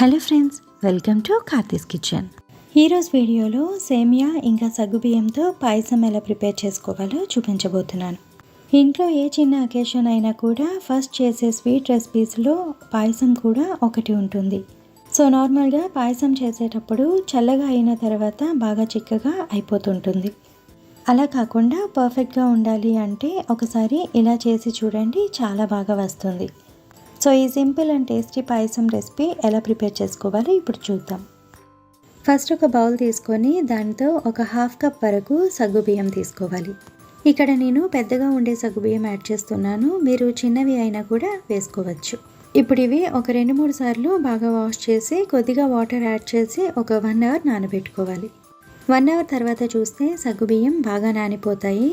Hello friends, welcome to Karthi's kitchen. ఈరోజు వీడియోలో సేమియా ఇంకా సగ్గుబియ్యంతో పాయసం ఎలా ప్రిపేర్ చేసుకోవాలో చూపించబోతున్నాను. ఇంట్లో ఏ చిన్న అకేషన్ అయినా కూడా ఫస్ట్ చేసే స్వీట్ రెసిపీస్లో పాయసం కూడా ఒకటి ఉంటుంది. సో నార్మల్గా పాయసం చేసేటప్పుడు చల్లగా అయిన తర్వాత బాగా చిక్కగా అయిపోతుంటుంది. అలా కాకుండా పర్ఫెక్ట్గా ఉండాలి అంటే ఒకసారి ఇలా చేసి చూడండి, చాలా బాగా వస్తుంది. సో ఈ simple and tasty payasam recipe ఎలా ప్రిపేర్ చేసుకోవాలో ఇప్పుడు చూద్దాం. ఫస్ట్ ఒక బౌల్ తీసుకొని దాంతో ఒక హాఫ్ కప్ వరకు సగ్గుబియ్యం తీసుకోవాలి. ఇక్కడ నేను పెద్దగా ఉండే సగ్గుబియ్యం యాడ్ చేస్తున్నాను, మీరు చిన్నవి అయినా కూడా వేసుకోవచ్చు. ఇప్పుడు ఇవి ఒక 2-3 సార్లు బాగా వాష్ చేసి కొద్దిగా వాటర్ యాడ్ చేసి ఒక 1 అవర్ నానబెట్టుకోవాలి. 1 అవర్ తర్వాత చూస్తే సగ్గుబియ్యం బాగా నానిపోతాయి.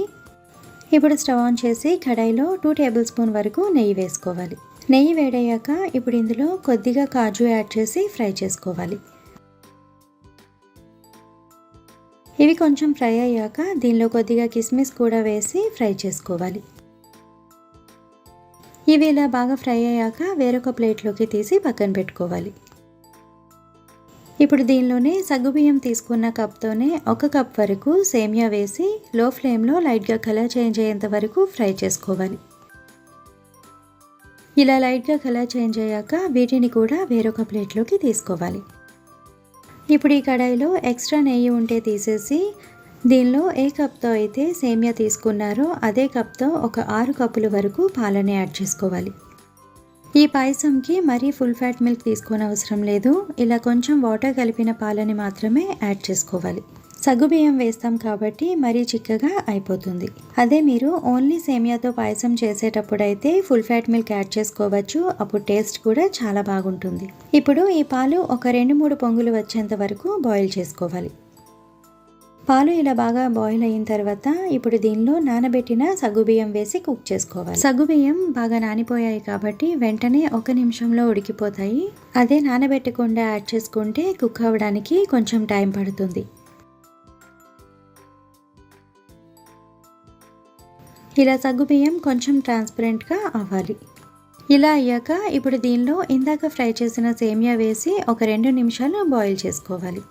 ఇప్పుడు స్టవ్ ఆన్ చేసి కడాయిలో 2 టేబుల్ స్పూన్ వరకు నెయ్యి వేసుకోవాలి. నెయ్యి వేడయ్యాక ఇప్పుడు ఇందులో కొద్దిగా కాజు యాడ్ చేసి ఫ్రై చేసుకోవాలి. ఇవి కొంచెం ఫ్రై అయ్యాక దీనిలో కొద్దిగా కిస్మిస్ కూడా వేసి ఫ్రై చేసుకోవాలి. ఇవి ఇలా బాగా ఫ్రై అయ్యాక వేరొక ప్లేట్లోకి తీసి పక్కన పెట్టుకోవాలి. ఇప్పుడు దీనిలోనే సగ్గుబియ్యం తీసుకున్న కప్తోనే 1 కప్ వరకు సేమియా వేసి లో ఫ్లేమ్లో లైట్గా కలర్ చేంజ్ అయ్యేంత వరకు ఫ్రై చేసుకోవాలి. ఇలా లైట్గా కలర్ చేంజ్ అయ్యాక వీటిని కూడా వేరొక ప్లేట్లోకి తీసుకోవాలి. ఇప్పుడు ఈ కడాయిలో ఎక్స్ట్రా నెయ్యి ఉంటే తీసేసి దీనిలో ఏ కప్తో అయితే సేమియా తీసుకున్నారో అదే కప్తో ఒక 6 కప్పుల వరకు పాలని యాడ్ చేసుకోవాలి. ఈ పాయసంకి మరీ ఫుల్ ఫ్యాట్ మిల్క్ తీసుకోనవసరం లేదు, ఇలా కొంచెం వాటర్ కలిపిన పాలని మాత్రమే యాడ్ చేసుకోవాలి. సగ్గుబియ్యం వేస్తాం కాబట్టి మరీ చిక్కగా అయిపోతుంది. అదే మీరు ఓన్లీ సేమియాతో పాయసం చేసేటప్పుడైతే ఫుల్ ఫ్యాట్ మిల్క్ యాడ్ చేసుకోవచ్చు, అప్పుడు టేస్ట్ కూడా చాలా బాగుంటుంది. ఇప్పుడు ఈ పాలు ఒక 2-3 పొంగులు వచ్చేంత వరకు బాయిల్ చేసుకోవాలి. పాలు ఇలా బాగా బాయిల్ అయిన తర్వాత ఇప్పుడు దీనిలో నానబెట్టిన సగ్గుబియ్యం వేసి కుక్ చేసుకోవాలి. సగ్గుబియ్యం బాగా నానిపోయాయి కాబట్టి వెంటనే 1 నిమిషంలో ఉడికిపోతాయి. అదే నానబెట్టకుండా యాడ్ చేసుకుంటే కుక్ అవ్వడానికి కొంచెం టైం పడుతుంది. ఇలా సగ్గుబియ్యం కొంచెం ట్రాన్స్పరెంట్గా అవ్వాలి. ఇలా అయ్యాక ఇప్పుడు దీనిలో ఇందాక ఫ్రై చేసిన సేమియా వేసి ఒక 2 నిమిషాలు బాయిల్ చేసుకోవాలి.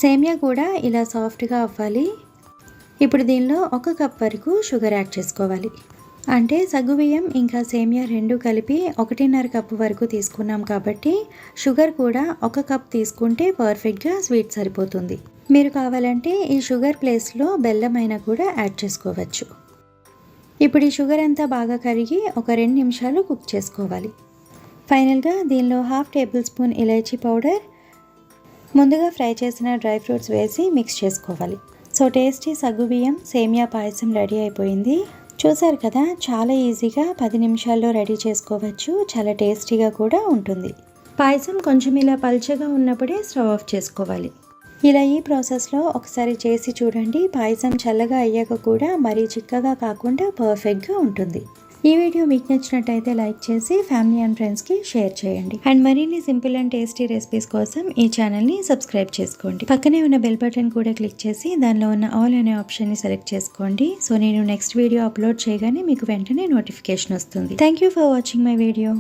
సేమియా కూడా ఇలా సాఫ్ట్గా అవ్వాలి. ఇప్పుడు దీనిలో 1 కప్ వరకు షుగర్ యాడ్ చేసుకోవాలి. అంటే సగ్గుబియ్యం ఇంకా సేమియా 2 కలిపి 1.5 కప్పు వరకు తీసుకున్నాం కాబట్టి షుగర్ కూడా 1 కప్ తీసుకుంటే పర్ఫెక్ట్గా స్వీట్ సరిపోతుంది. మీరు కావాలంటే ఈ షుగర్ ప్లేస్లో బెల్లం అయినా కూడా యాడ్ చేసుకోవచ్చు. ఇప్పుడు ఈ షుగర్ అంతా బాగా కరిగి ఒక 2 నిమిషాలు కుక్ చేసుకోవాలి. ఫైనల్గా దీనిలో 1/2 టేబుల్ స్పూన్ ఇలాచీ పౌడర్, ముందుగా ఫ్రై చేసిన డ్రై ఫ్రూట్స్ వేసి మిక్స్ చేసుకోవాలి. సో టేస్టీ సగ్గుబియ్యం సేమియా పాయసం రెడీ అయిపోయింది. చూసారు కదా, చాలా ఈజీగా 10 నిమిషాల్లో రెడీ చేసుకోవచ్చు. చాలా టేస్టీగా కూడా ఉంటుంది. పాయసం కొంచెం ఇలా పల్చగా ఉన్నప్పుడే స్టవ్ ఆఫ్ చేసుకోవాలి. ఇలా ఈ ప్రాసెస్లో ఒకసారి చేసి చూడండి. పాయసం చల్లగా అయ్యాక కూడా మరీ చిక్కగా కాకుండా పర్ఫెక్ట్గా ఉంటుంది. ఈ వీడియో మీకు నచ్చినట్టయితే లైక్ చేసి ఫ్యామిలీ అండ్ ఫ్రెండ్స్కి షేర్ చేయండి. అండ్ మరిన్ని సింపుల్ అండ్ టేస్టీ రెసిపీస్ కోసం ఈ ఛానల్ని సబ్స్క్రైబ్ చేసుకోండి. పక్కనే ఉన్న బెల్ బటన్ కూడా క్లిక్ చేసి దానిలో ఉన్న ఆల్ అనే ఆప్షన్ని సెలెక్ట్ చేసుకోండి. సో నేను నెక్స్ట్ వీడియో అప్లోడ్ చేయగానే మీకు వెంటనే నోటిఫికేషన్ వస్తుంది. Thank you for watching my video.